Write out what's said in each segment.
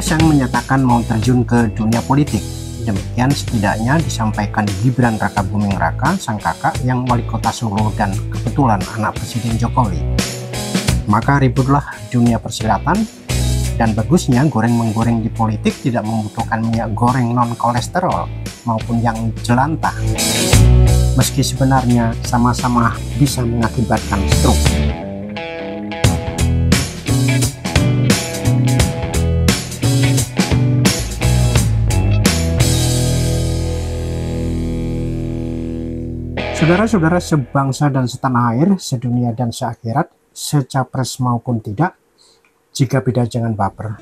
Kaisang menyatakan mau terjun ke dunia politik. Demikian setidaknya disampaikan Gibran Rakabuming Raka, sang kakak yang wali kota Solo dan kebetulan anak Presiden Jokowi. Maka ributlah dunia persilatan, dan bagusnya goreng-menggoreng di politik tidak membutuhkan minyak goreng non-kolesterol maupun yang jelantah. Meski sebenarnya sama-sama bisa mengakibatkan stroke. Saudara-saudara sebangsa dan setanah air, sedunia dan seakhirat, secapres maupun tidak, jika beda jangan baper.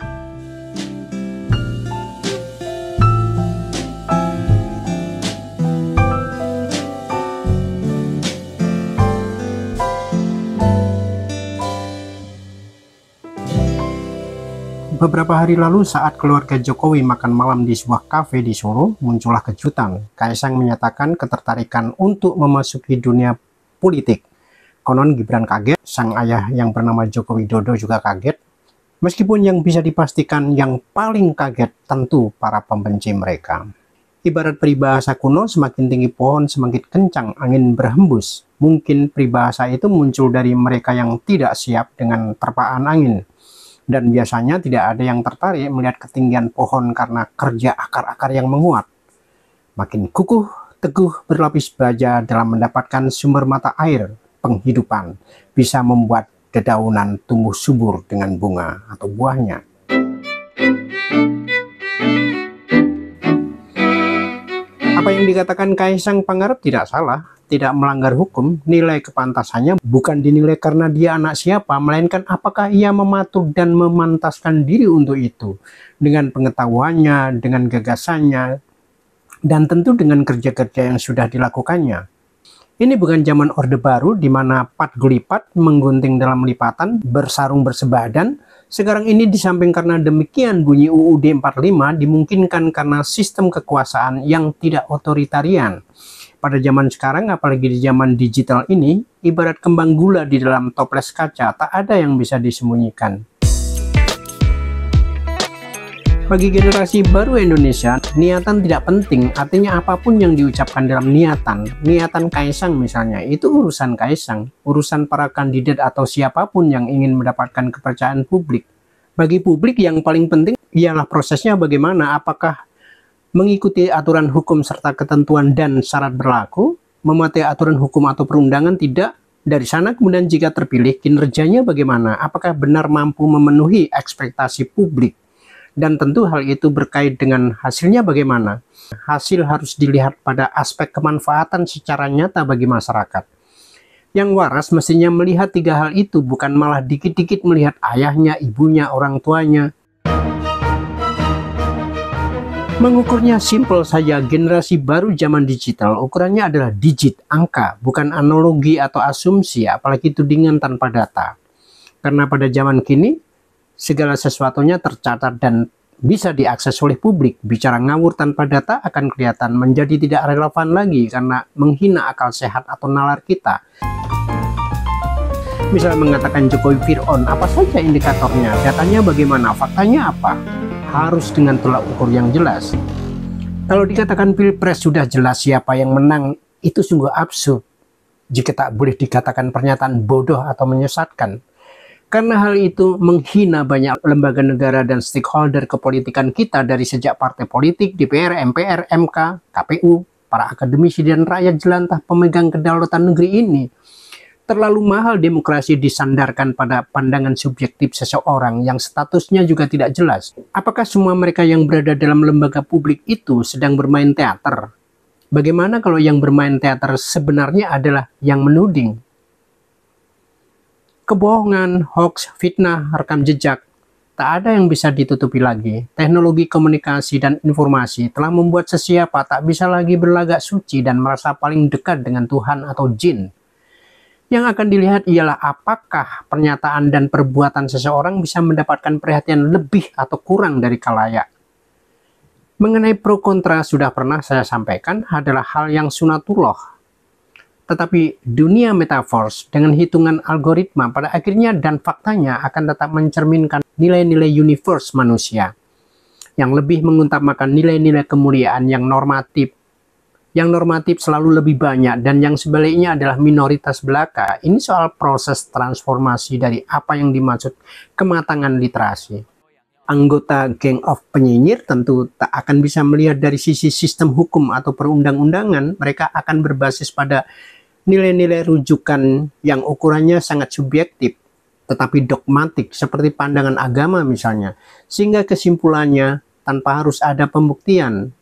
Beberapa hari lalu saat keluarga Jokowi makan malam di sebuah kafe di Solo, muncullah kejutan. Kaisang menyatakan ketertarikan untuk memasuki dunia politik. Konon Gibran kaget, sang ayah yang bernama Joko Widodo juga kaget. Meskipun yang bisa dipastikan yang paling kaget tentu para pembenci mereka. Ibarat peribahasa kuno, semakin tinggi pohon semakin kencang angin berhembus. Mungkin peribahasa itu muncul dari mereka yang tidak siap dengan terpaan angin. Dan biasanya tidak ada yang tertarik melihat ketinggian pohon karena kerja akar-akar yang menguat. Makin kukuh, teguh, berlapis baja dalam mendapatkan sumber mata air penghidupan, bisa membuat dedaunan tumbuh subur dengan bunga atau buahnya. Apa yang dikatakan Kaisang Pangarep tidak salah, tidak melanggar hukum. Nilai kepantasannya bukan dinilai karena dia anak siapa, melainkan apakah ia mematuk dan memantaskan diri untuk itu, dengan pengetahuannya, dengan gagasannya, dan tentu dengan kerja-kerja yang sudah dilakukannya. Ini bukan zaman Orde Baru di mana pat gulipat, menggunting dalam lipatan, bersarung bersebadan. Sekarang ini di samping karena demikian bunyi UUD 45 dimungkinkan karena sistem kekuasaan yang tidak otoritarian. Pada zaman sekarang, apalagi di zaman digital ini, ibarat kembang gula di dalam toples kaca, tak ada yang bisa disembunyikan. Bagi generasi baru Indonesia, niatan tidak penting, artinya apapun yang diucapkan dalam niatan Kaisang misalnya, itu urusan Kaisang, urusan para kandidat atau siapapun yang ingin mendapatkan kepercayaan publik. Bagi publik yang paling penting ialah prosesnya bagaimana, apakah mengikuti aturan hukum serta ketentuan dan syarat berlaku, mematuhi aturan hukum atau perundangan tidak. Dari sana kemudian jika terpilih, kinerjanya bagaimana, apakah benar mampu memenuhi ekspektasi publik. Dan tentu hal itu berkait dengan hasilnya bagaimana. Hasil harus dilihat pada aspek kemanfaatan secara nyata bagi masyarakat. Yang waras mestinya melihat tiga hal itu, bukan malah dikit-dikit melihat ayahnya, ibunya, orang tuanya. Mengukurnya simpel saja, generasi baru zaman digital, ukurannya adalah digit, angka, bukan analogi atau asumsi, apalagi tudingan tanpa data. Karena pada zaman kini, segala sesuatunya tercatat dan bisa diakses oleh publik. Bicara ngawur tanpa data akan kelihatan menjadi tidak relevan lagi karena menghina akal sehat atau nalar kita. Misalnya mengatakan Jokowi Fir'aun, apa saja indikatornya, datanya bagaimana, faktanya apa? Harus dengan tolak ukur yang jelas. Kalau dikatakan pilpres sudah jelas siapa yang menang, itu sungguh absurd jika tak boleh dikatakan pernyataan bodoh atau menyesatkan. Karena hal itu menghina banyak lembaga negara dan stakeholder kepolitikan kita dari sejak partai politik, DPR, MPR, MK, KPU, para akademisi dan rakyat jelantah pemegang kedaulatan negeri ini. Terlalu mahal demokrasi disandarkan pada pandangan subjektif seseorang yang statusnya juga tidak jelas. Apakah semua mereka yang berada dalam lembaga publik itu sedang bermain teater? Bagaimana kalau yang bermain teater sebenarnya adalah yang menuding? Kebohongan, hoax, fitnah, rekam jejak, tak ada yang bisa ditutupi lagi. Teknologi komunikasi dan informasi telah membuat sesiapa tak bisa lagi berlagak suci dan merasa paling dekat dengan Tuhan atau jin. Yang akan dilihat ialah apakah pernyataan dan perbuatan seseorang bisa mendapatkan perhatian lebih atau kurang dari kalayak. Mengenai pro kontra sudah pernah saya sampaikan adalah hal yang sunatullah. Tetapi dunia metaverse dengan hitungan algoritma pada akhirnya dan faktanya akan tetap mencerminkan nilai-nilai universe manusia. yang lebih mengutamakan nilai-nilai kemuliaan yang normatif. Yang normatif selalu lebih banyak, dan yang sebaliknya adalah minoritas belaka. Ini soal proses transformasi dari apa yang dimaksud kematangan literasi. Anggota geng of penyinyir tentu tak akan bisa melihat dari sisi sistem hukum atau perundang-undangan. Mereka akan berbasis pada nilai-nilai rujukan yang ukurannya sangat subjektif, tetapi dogmatik, seperti pandangan agama misalnya. Sehingga kesimpulannya tanpa harus ada pembuktian.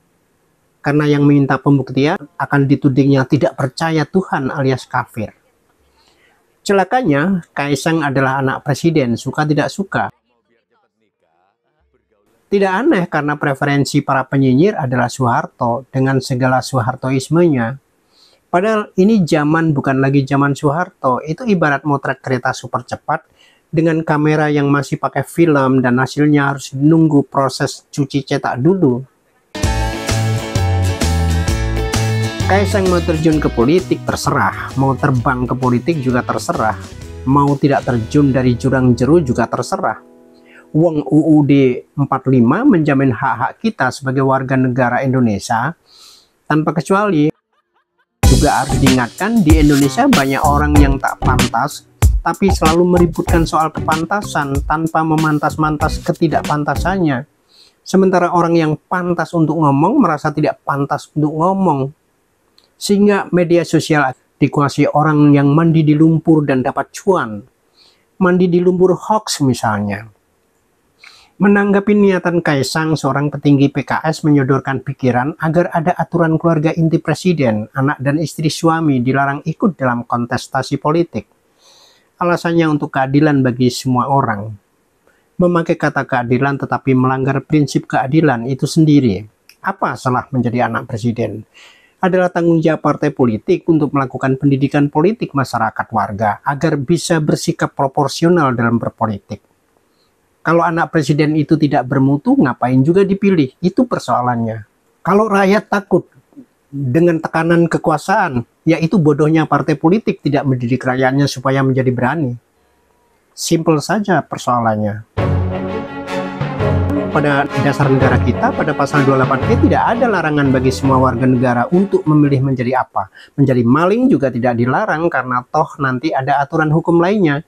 Karena yang meminta pembuktian akan ditudingnya tidak percaya Tuhan alias kafir. Celakanya, Kaisang adalah anak presiden, suka tidak suka. Tidak aneh karena preferensi para penyinyir adalah Soeharto dengan segala Soehartoismenya. Padahal ini zaman bukan lagi zaman Soeharto, itu ibarat motret kereta super cepat dengan kamera yang masih pakai film dan hasilnya harus menunggu proses cuci cetak dulu. Kaisang mau terjun ke politik terserah, mau terbang ke politik juga terserah, mau tidak terjun dari jurang jeru juga terserah. Wong UUD 45 menjamin hak-hak kita sebagai warga negara Indonesia tanpa kecuali. Juga harus diingatkan, di Indonesia banyak orang yang tak pantas, tapi selalu meributkan soal kepantasan tanpa memantas-mantas ketidakpantasannya. Sementara orang yang pantas untuk ngomong merasa tidak pantas untuk ngomong. Sehingga media sosial dikuasai orang yang mandi di lumpur dan dapat cuan. Mandi di lumpur hoax misalnya. Menanggapi niatan Kaisang, seorang petinggi PKS menyodorkan pikiran agar ada aturan keluarga inti presiden, anak dan istri suami dilarang ikut dalam kontestasi politik. Alasannya untuk keadilan bagi semua orang. Memakai kata keadilan tetapi melanggar prinsip keadilan itu sendiri. Apa salah menjadi anak presiden? Adalah tanggung jawab partai politik untuk melakukan pendidikan politik masyarakat warga agar bisa bersikap proporsional dalam berpolitik. Kalau anak presiden itu tidak bermutu, ngapain juga dipilih? Itu persoalannya. Kalau rakyat takut dengan tekanan kekuasaan, ya itu bodohnya partai politik tidak mendidik rakyatnya supaya menjadi berani. Simpel saja persoalannya. Pada dasar negara kita, pada pasal 28E tidak ada larangan bagi semua warga negara untuk memilih menjadi apa. Menjadi maling juga tidak dilarang karena toh nanti ada aturan hukum lainnya.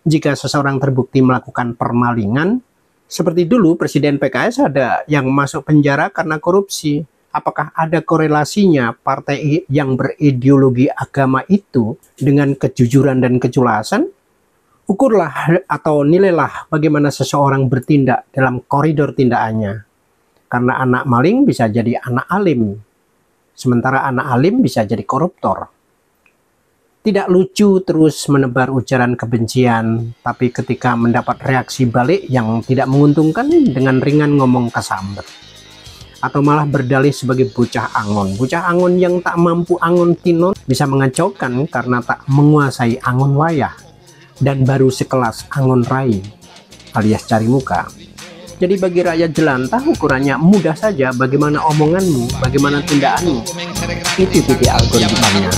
Jika seseorang terbukti melakukan permalingan, seperti dulu Presiden PKS ada yang masuk penjara karena korupsi. Apakah ada korelasinya partai yang berideologi agama itu dengan kejujuran dan kejelasan? Ukurlah atau nilailah bagaimana seseorang bertindak dalam koridor tindakannya. Karena anak maling bisa jadi anak alim, sementara anak alim bisa jadi koruptor. Tidak lucu terus menebar ujaran kebencian, tapi ketika mendapat reaksi balik yang tidak menguntungkan dengan ringan ngomong kesambet. Atau malah berdalih sebagai bocah angon. Bocah angon yang tak mampu angon tinon bisa mengacaukan karena tak menguasai angon wayah. Dan baru sekelas angon rai alias cari muka. Jadi bagi rakyat jelantah ukurannya mudah saja, bagaimana omonganmu, bagaimana tindakanmu. Itu titik algoritmanya.